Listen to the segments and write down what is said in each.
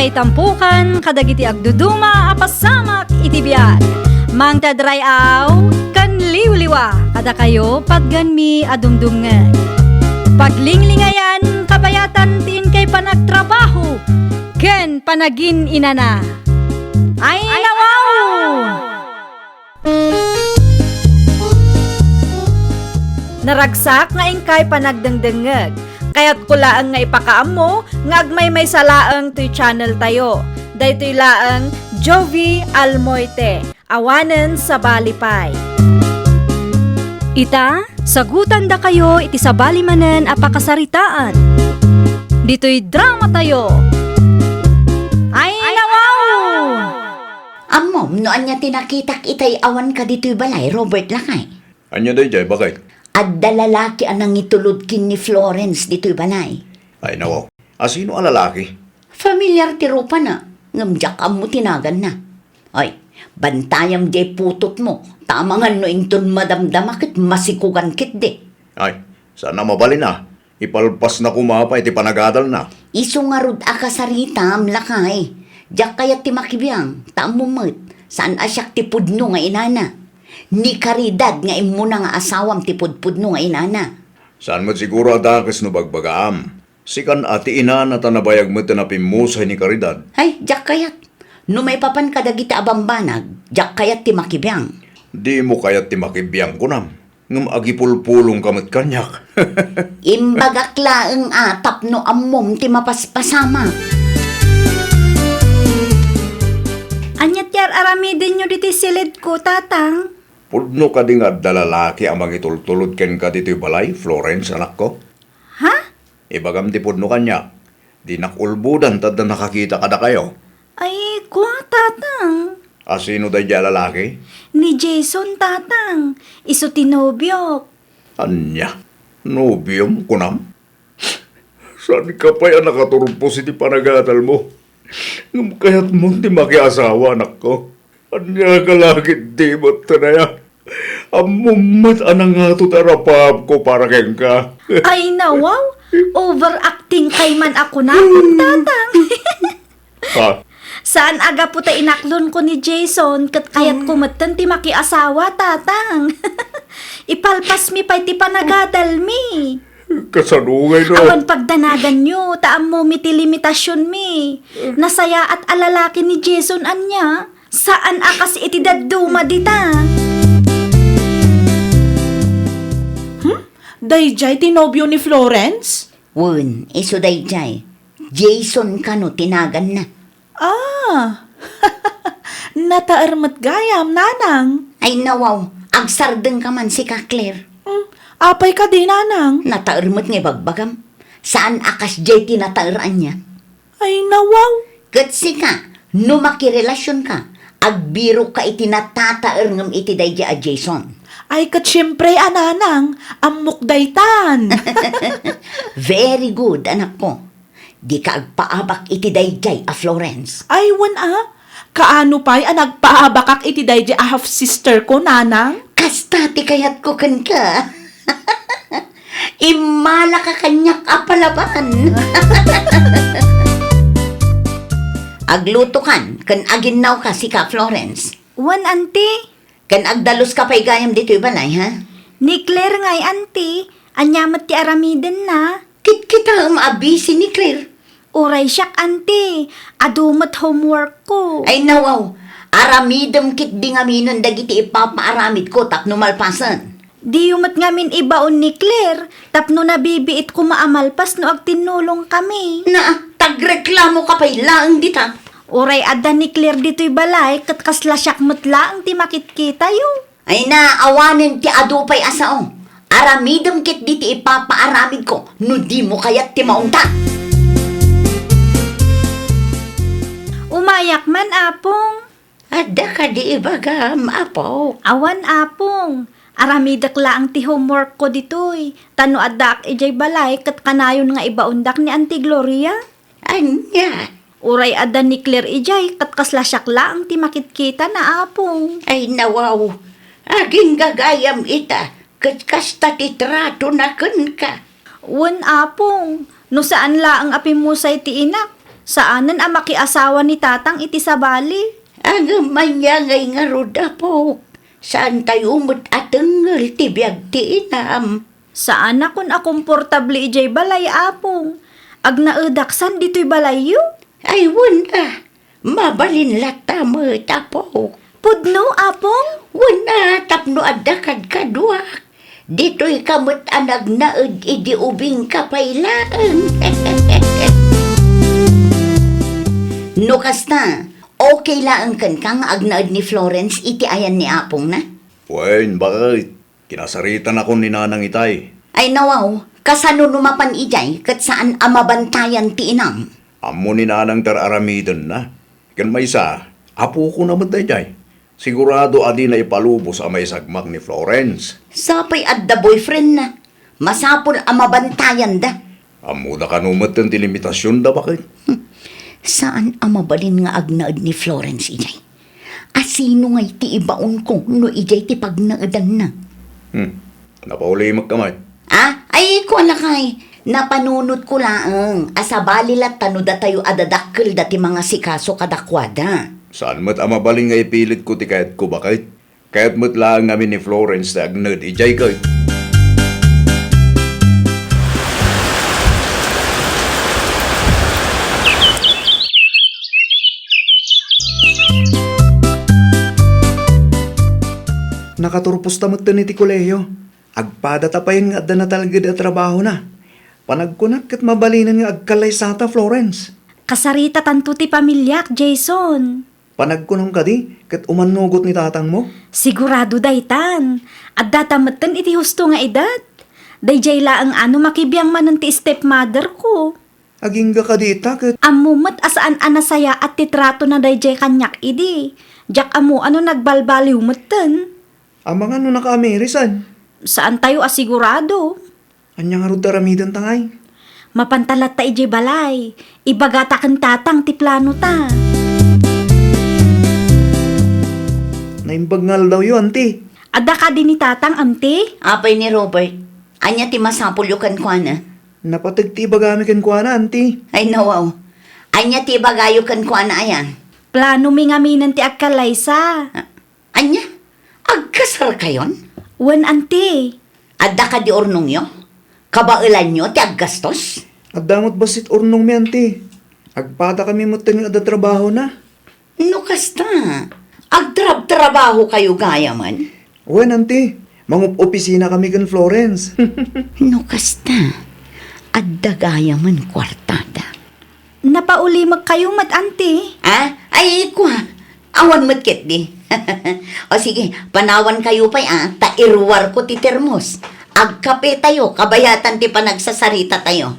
kay tampukan, kadagiti agduduma, apasamak itibiyag. Mang tadray aw, kan liwliwa, kada kayo pagganmi adumdumngay. Paglinglingayan, kabayatan tin kay panagtrabaho, ken panagin inana. Ay nawaw! Naragsak nga ingkay panagdengdengeg. Kaya't kulaang nga ipakaam mo, nga agmay salaang to'y channel tayo. Daytoy laang Jovi Almoite, awanen sa balipay. Ita, sagutan da kayo iti sa balimanen apakasaritaan. Dito'y drama tayo. Ay nawaw! Amom, no anya tinakitak itay awan ka dito'y balay, Robert Lakay. Anya day jay, bakit? At dalalaki anang itulod kin ni Florence dito'y balay. Ay nawaw, asino ang lalaki? Familiar ti rupa na, ngamjak mo tinagan na. Ay, bantayam jay putot mo, tamangan no inton madamdamakit masikugan kit de. Ay, sana mabali na. Ipalpas na kumapa, iti panagadal na. Iso nga rod akasaritam lakay. Diyak kaya ti makibiyang, taamumot, saan asyak ti pudno nga inana. Ni karidad nga imuna nga asawam ti pudpudno nga inana. Saan mo siguro adakis no bagbagaam? Sikan ati ina na tanabayag mo tinapimusay ni karidad. Ay, diyak kayat. No may papan kadagiti abambanag, diyak kayat ti makibiyang. Di mo kayat ti makibiyang ko nam. Ngam agipulpulong kamot kanyak. Imbagakla ang atap no ammom ti mapaspasama. Anyat yar aramidin nyo diti silid ko, tatang. Pudno ka di nga dalalaki ang mangitultulod ken ka dito'y balay, Florence, anak ko. Ha? Ibagam ti pudno kanya. Di nakulbudan tad na nakakita kada kayo. Ay, kwa, tatang. Asino day dya lalaki? Ni Jason, tatang. Iso tinobyo. Anya, nobyom ko nam? Saan ka pa yan nakaturpo si ti panagatal mo? Ngam kaya't mo ti makiasawa, anak ko. Anya ka lagi di mo tanaya. Amumat anang nga tutarapap ko para keng ka. Ay, nawaw. Overacting kay man ako na, tatang. Ha? Saan aga po ta inaklon ko ni Jason, kat kayat kumatan ti makiasawa, tatang. Ipalpas mi pa'y ti panagadal mi. Kasanungay no. Awan pagdanagan nyo, taam mo mi ti limitasyon mi. Nasaya at alalaki ni Jason anya, saan akas iti dadduma dita? Dayjay tinobyo ni Florence? Wun, iso dayjay. Jason kano tinagan na. Ah, nataarmat gayam, nanang. Ay nawaw, agsardeng ka man si ka Claire. Apay ka di, nanang. Nataarmat nga bagbagam. Saan akas jay tinataaraan niya? Ay, nawaw. Katsi ka, no makirelasyon ka, agbiro ka itinatataar ngam iti dayjay a Jason. Ay, kat syempre, ananang, amok daytan. Very good, anak ko. Di ka agpaabak iti dayjay a Florence. Ay, kaano pa'y nagpaabakak iti dayjay a half-sister ko, nanang? Kastati kayat ko kan ka. Imala ka kanyak apalaban. Agluto kan aginaw ka si ka Florence. Wan, auntie. Kan agdalos ka pa'y gayam dito'y balay, ha? Ni Claire nga'y, auntie. Anyamat ti aramiden na. Kita maabisi ni Claire. Uray siyak, auntie. Adumat homework ko. Ay nawaw, aramidem kit di nga minon dagiti ipapaaramid ko tapno malpasan. Di yumat ngamin ibaon ni Claire. Tapno nabibiit ko maamalpas no agtinulong kami. Na, tagreklamo ka pa'y laang dita. Uray adda ni Claire dito'y balay, kat kasla siyak mutla ang ti makitkita yo. Ay na, awanin ti adupay asao. Aramidem kit diti ipapaaramid ko, no di mo kayat ti maunta. Umayak man, apong. Adda ka di ibagam, apo. Awan, apong. Aramidak laang ti homework ko dito'y. Tano adak ijay balay, kat kanayon nga ibaundak ni Auntie Gloria. Anya, Uray adda ni Claire ijay, kat kasla siyak laang ti makitkita na, apong. ay nawaw. Aging gagayam ita, kat kasta ti trato na kun ka. Wan, apong. No saan laang apimusay ti inak. Saanan ang makiasawa ni tatang iti sabali? Ang manyangay nga roda po. Saan tayo mo't atengel ti biyag ti inam? Saan na kun akomportable ijay balay apong? Ag naedaksan dito'y balayo? Ay wala. Mabalin lata mo tapo. Pudno apong? Wala tapno adakad kaduak. Dito'y kamot anag naed idi ubing kapailaan. No kasta, okay lang kan kang agnaed ni Florence iti ayan ni Apong na? Wen, bakit? Kinasaritan ako ni Nanang Itay. Ay nawaw, kasano numapan ijay kat saan amabantayan ti inam? Amo ni Nanang tararamidan na. Kan may isa, apo ko naman dayjay. Sigurado adi na ipalubos ang may sagmak ni Florence. Sapay adda boyfriend na. Masapol amabantayan da. Amo da kanumat ang tilimitasyon da bakit? Saan amabalin nga agnaed ni Florence ijay? Asino nga iti ibaon ko no ijay ti pagnaedan na? Napauli magkamay. Ay ko alakay. Napanunod ko laang. Asabalilat tanuda tayo adadakkel dati mga sikaso kadakwada. Saan mo't amabaling nga ipilit ko ti kahit ko bakit? Kahit mo't lang namin ni Florence na agnad ijay kahit. Nakaturpos tamot ni ti kolehiyo. Agpada tapayin nga adda na talaga da trabaho na. Panagkunak kat mabalinan nga agkalay sata Florence. Kasarita tanto ti pamilyak, Jason. Panagkunong ka di, kat umanugot ni tatang mo. Sigurado daytan. At datamatan iti husto nga edad. Dayjay laang ano makibiyang manan ti stepmother ko. Aging ka dita, kat Amumat asaan anasaya at titrato na dayjay kanyak idi. Jak amo ano nagbalbaliw matan. amang ano naka-amerisan. Saan tayo asigurado? Anyang arod daramidan tangay. Mapantalat ta ijay balay. Ibagata kan tatang ti plano ta. Naimbagnal daw yun, auntie. Adda ka din ni tatang, amte? Apay ni Robert. Anya ti masapol yukan kwa na? Napatagtiba gami kan kuha na, auntie. Ay nawaw. Anya ti bagayo kan kwa na ayan? Plano mi ngaminan ti agkalaysa. Anya? Agkasar kayon? Wan, ante. Adda ka di ornong yo? Kabailan nyo ti aggastos? At damot basit urnong mi, auntie. Agpata kami mo taning ada trabaho na. No kasta. Agtrab-trabaho kayo gaya man. Wen, auntie. Mangup-opisina kami kan Florence. No kasta. Adda gaya man kwartada. Napaulimag kayo mat, ante. Ay kwa. Awan matkit di. O sige, panawan kayo pa'y tairwar ko ti termos. Agkape tayo, kabayatan ti panagsasarita tayo.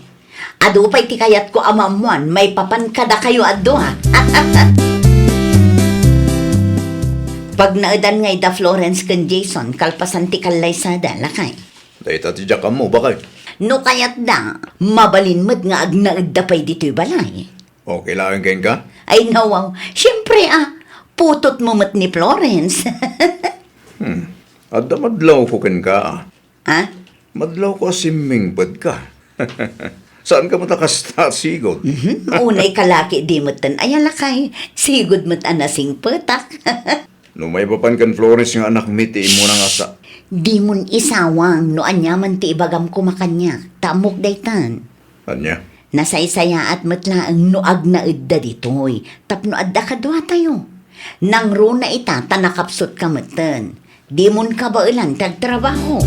Ado pa'y ti kayat ko amamuan, may papankada kayo ado ha. Pag naedan nga ida Florence kan Jason, kalpasan ti kalaysada, lakay. Dahita ti Jack mo, bakit? No kayat da, mabalin mo't nga agnaed da pa'y dito'y balay. Okay lang kain ka? Ay nawaw, siyempre putot mo mat ni Florence. Adda madlaw ko kan ka. Ha? Madlaw ko asimingpad ka. Saan ka matakasta sigod? Unay kalaki di matan ay alakay. Sigod mat anasing petak. No may papan kan Florence nga anak miti mo nang asa. Di mun isawang no anyaman ti ibagam ko makanya. Tamok daytan. Anya? Nasaysaya at matlaang no agnaed da ditoy. Tapno adda kadwa tayo. Nang ro na ita tanakapsot ka matan. Di mun ka ba ilan tagtrabaho.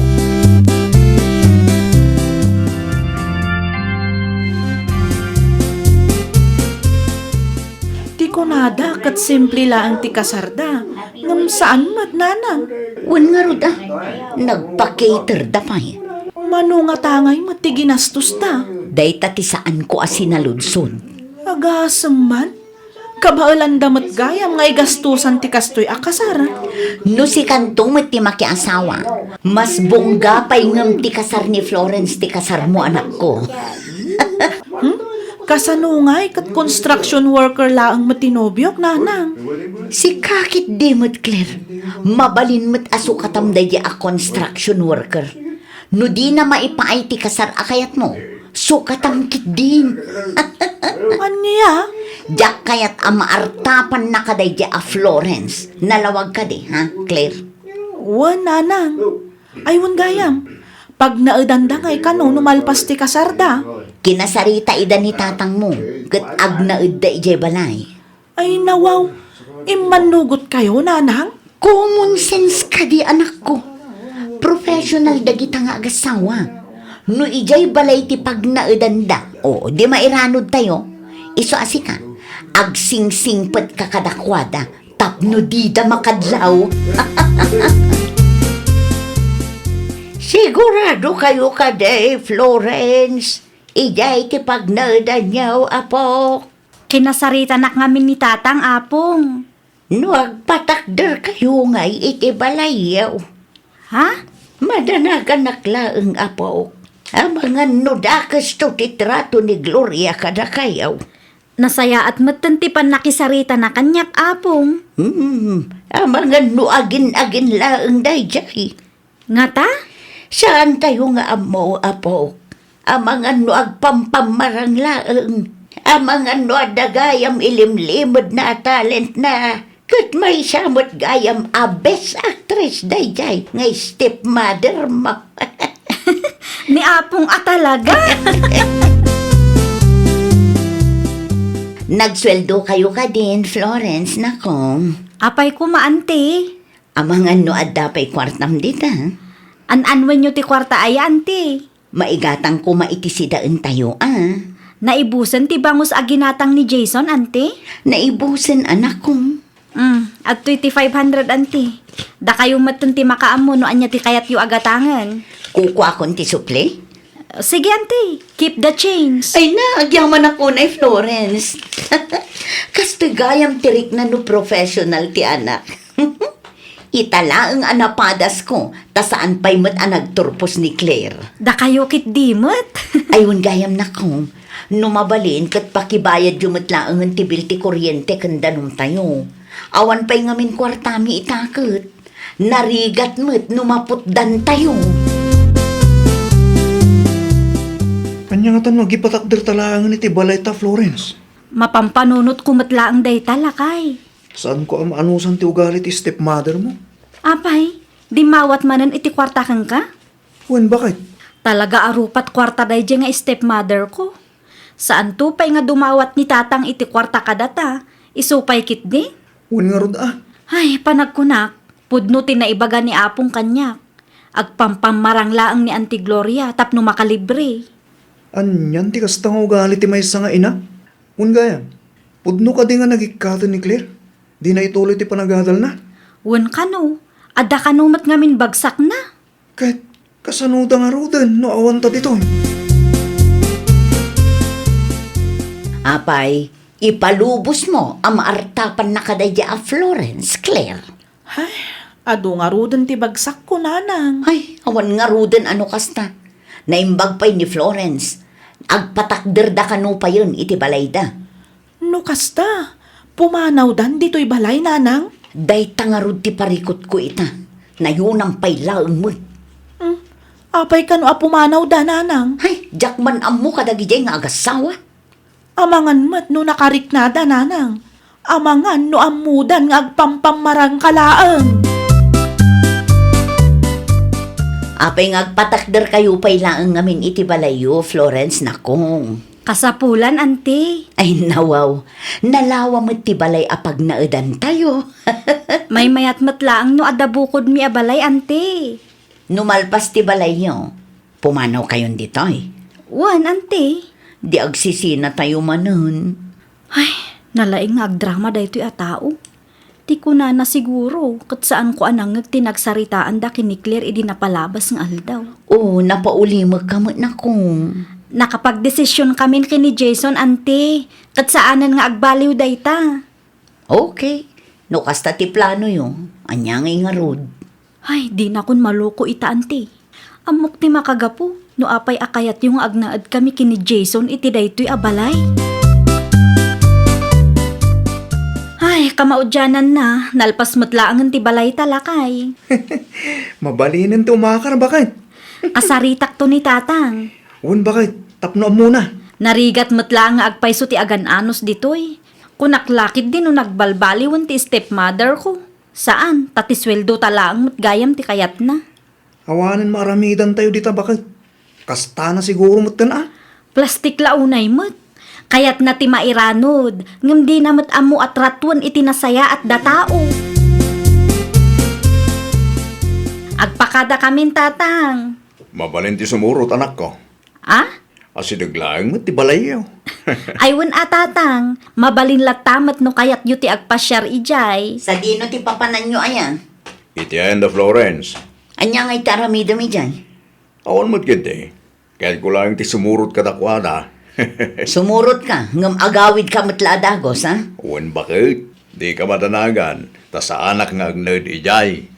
Ti kunada kat simple lang ti kasarda. Ngam saan mat nanang? Wan nga ro da. Nagpa-cater da pa'y. Mano nga tangay mat ti ginastos ta. Dayta ti saan ko asinaludsod. Agasam man. Kabaalan damat gayam nga igastusan ti kastoy akasara. No si kantong mat ti makiasawa. Mas bongga pa'y ngam ti kasar ni Florence ti kasar mo anak ko. Kasanungay kat construction worker laang matinobyok nanang. Si kakit di mat Claire. Mabalin mat aso katam da a construction worker. No di na maipaay ti kasar akayat mo. sukatangkit din. Anya? Diyak kayat amaartapan na kaday di a Florence. Nalawag ka di, ha, Claire? Wan, nanang. Ay, wan gayam. Pag naedanda ngay ka no, numalpas ti kasarda. Kinasarita ida ni tatang mo, kat ag naedda ijay balay. Ay, nawaw. Imanugot kayo, nanang? Common sense ka di, anak ko. Professional dagita nga agasawa. No ijay balay ti pag naedanda, o di mairanod tayo, iso asika, ag sing-singpet ka kadakwada, tapno di da makadlaw. Sigurado kayo kaday, Florence. Ijay ti pag naedanyaw, apo. Kinasarita nak ngamin ni tatang apong. No agpatakder kayo ngay iti balayaw. Ha? Madanagan naklaeng apo. Amangan no dakas to titrato ni Gloria kada kayaw. Nasaya at matantipan nakisarita na kanyak apong. Amangan no agin-agin laeng dayjay. Nga ta? Saan tayo nga amo, apo? Amangan no agpampamarang laeng. Amangan no adagayam ilimlimod na talent na. Kat may samot gayam a best actress dayjay ngay stepmother mo. Ni apong talaga. Nagsweldo kayo ka din, Florence, nako. Apay ko maante. Amangan no adapay kwartam dita. An-anwen nyo ti kwarta ay ante. Maigatang ko maitisidaan tayo, Naibusan ti bangus aginatang ni Jason ante. Naibusan anak ko. At 2,500 ante. Da kayo matunti makaamo no anya ti kayat yu agatangan. Kukuha kon ti suple? Sige ante, keep the change. Ay na, agyaman ako na Florence. Kastoy gayam tirik na no professional ti anak. Itala ang anapadas ko, ta saan pa'y mat anagturpos ni Claire. Da kayo kit dimot. Ayun gayam na ko. Numabalin kat pakibayad yumatlaang ang tibil ti kuryente kandanong tayo. Awan pa'y ngamin kwartami itakot. Narigat mo't numaputdan tayo. Kanya nga tanong, gipatakder talaang ni Tibalay ta, Florence. Mapampanunot kumatla ang day talakay. Saan ko ang anusan ti ugali ti stepmother mo? Apay, di mawat manan iti kwarta kang ka? Wen, bakit? Talaga arupat kwarta day nga stepmother ko. Saan to pa'y nga dumawat ni tatang iti kwarta kadata? Isupay kit di? Wen nga rod Ay, panagkunak. Pudnutin na ibaga ni apong kanyak. Agpampamaranglaang ni Auntie Gloria tapno makalibre. Anyan ti kastang ugali ti maysa nga ina. Wen gaya, pudno ka di nga nagikatan ni Claire. Di na ituloy ti panagadal na. Wen kano, adda kanumat ngamin bagsak na. Kahit kasanuda nga rodan, no awan ta dito. Apay, ipalubos mo ang maartapan na kadaya a Florence, Claire. Ay, ado nga rudan ti bagsak ko, nanang. Ay, awan nga ruden ano kasta. Naimbag pa'y ni Florence. Agpatakder da kano pa yun, iti balayda. No kasta, pumanaw dan dito'y balay, nanang. Day tangarod ti parikot ko ita. Nayunang pa'y laeng mo. Apay ka no apumanaw da, nanang. Ay, jakman amo kadagijay nga agasawa. Amangan mat no nakariknada, nanang. Amangan no amudan nga agpampamarang kalaang. Apay nga agpatakder kayo pa'y laeng ngamin iti balayo, Florence, nakong. Kasapulan, ante. Ay, nawaw. Nalawa mo ti balay apag naedan tayo. May mayat matlaang no adabukod mi abalay, ante. Numalpas ti balay nyo. Pumanaw kayon dito eh. Wan, ante. Di agsisina tayo manon. Ay, nalaing nga agdrama daytoy a tao. Di ko na siguro kat saan ko anang tinagsaritaan da kini Claire idi napalabas ng aldaw. Oo, napaulimag ka mo na kong. Nakapagdesisyon kami kini Jason, ante. Kat saanan nga agbaliw dayta. Okay. No kasta ti plano yung. Anyangay nga rod. Ay, di na kun maloko ita, ante. Amok ti makagapo, no apay akayat yung agnaad kami kini Jason iti daytoy abalay. Ay, kamaudyanan na, nalpas matlaangan ti balay talakay. Mabalinin ti umakar, bakit? Asaritak to ni tatang. Wan bakit? Tapno muna. Narigat matla nga agpayso ti agan-anos ditoy. Kunaklakid din no nagbalbaliwan ti stepmother ko. Saan? Tatisweldo talaang matgayam ti kayat na. Awanan maramidan tayo dita bakit? Kasta na siguro mutan Plastik launay mat. Kayat na ti mairanod. Ngam di na mat amo at ratwan iti nasaya at datao. Agpakada kamin tatang. Mabalin ti sumurot anak ko. Ah? Asidaglaang mo ti balayaw. Aywan atatang. Mabalin latamat no kayat yu ti agpasyar ijay. Sa dino ti papanan nyo ayan. Iti ayan da Florence. Anya nga'y taramida mi dyan. Awan mo't gindi. Kahit ko lang ti sumurot kadakwada. Sumurot ka, ngam agawid ka matla dagos, ha? Wan bakit? Di ka matanagan. Ta sa anak nga agnerd ijay.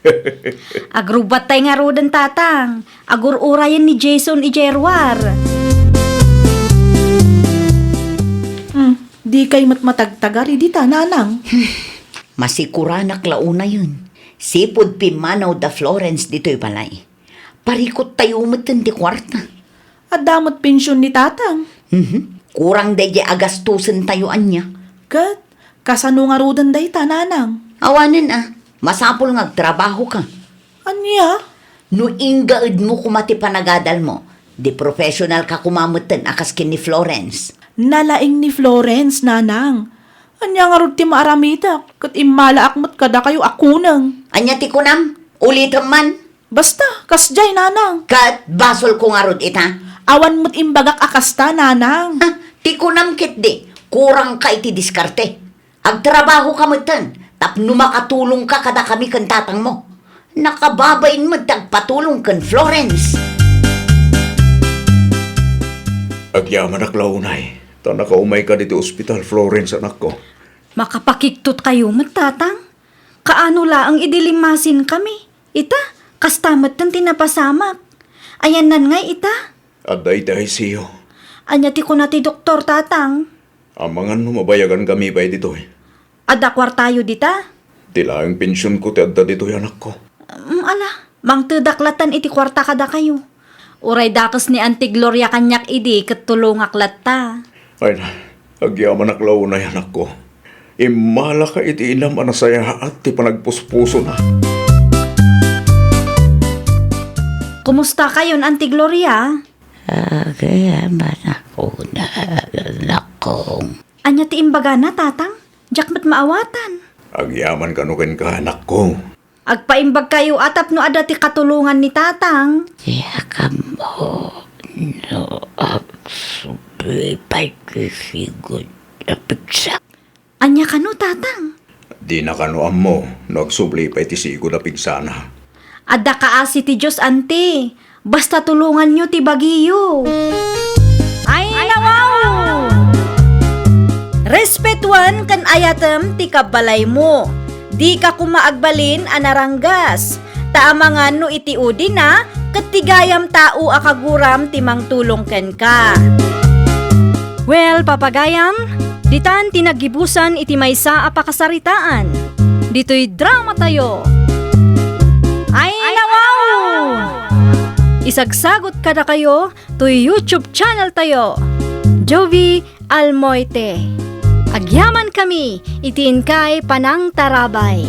Agrubat tay nga rodan tatang. Agururayan ni Jason ijerwar. Di kay matmatagtagari dita, nanang. Masikuranak launa yun. Sipod pimanaw da Florence dito'y balay. Parikot tayo umatan di kwarta. At damot pensyon ni tatang. Kurang dahi agastusan tayo anya. Kat, kasano nga rodan day ta, nanang. Awanin masapol nga trabaho ka. Anya? No ingaid mo kumati panagadal mo, di professional ka kumamutan akas kin ni Florence. Nalaing ni Florence, nanang. Anya nga rod ti maaramida, kat imalaak mo't kada kayo akunang. Anya ti kunam, ulitam man. Basta, kasjay, nanang. Kat basol ko nga rod ita. Awan mo't imbagak akasta, nanang. Ti kunam kit di, kurang ka iti diskarte. Agtrabaho ka mutan, tapno makatulong ka kada kami kan tatang mo. Nakababain mo tagpatulong kan Florence. Agyaman ak launay. Ta nakaumay ka dito ospital, Florence, anak ko. Makapakiktot kayo matatang. Kaano la ang idilimasin kami. Ita, kastamat ng tinapasamak. Ayan nan ngay ita. Aday dahi siyo. Anya ti ko na ti doktor tatang. Amangan no mabayagan kami ba dito eh. Adakwar tayo dita. Tila ang pensyon ko ti adda dito anak ko. Ala, mang tudaklatan iti kwarta kada kayo. Uray dakas ni Auntie Gloria kanyak idi ket tulongak latta. Ay na, agyaman ak launay anak ko. Imala ka iti inam anasaya at ti panagpuspuso na. Kumusta kayon Auntie Gloria? Agayaman ako na anak ko. Anya ti imbaga na tatang? Diyak mat maawatan. Agyaman kanukin ka anak ko. Agpaimbag kayo atap no ada ti katulungan ni tatang. Kaya mo no absublipay kisigod na pigsa. Anya kano tatang? Di na kanuam mo, nagsubli pa iti sigo na pigsana. Adda kaasi ti Diyos ante. Basta tulungan nyo ti bagiyo. Ay nawaw! Respetuan kan ayatem ti kabalay mo. Di ka kumaagbalin anaranggas. Taamangan no iti udi na, katigayam tao akaguram timang tulong ken ka. Well, papagayam, ditan tinagibusan iti maysa a pakasaritaan. Dito'y drama tayo. Ay nawaw! Isagsagot kada kayo to YouTube channel tayo. Jovi Almoite. Agyaman kami, itiin kay Panang Tarabay.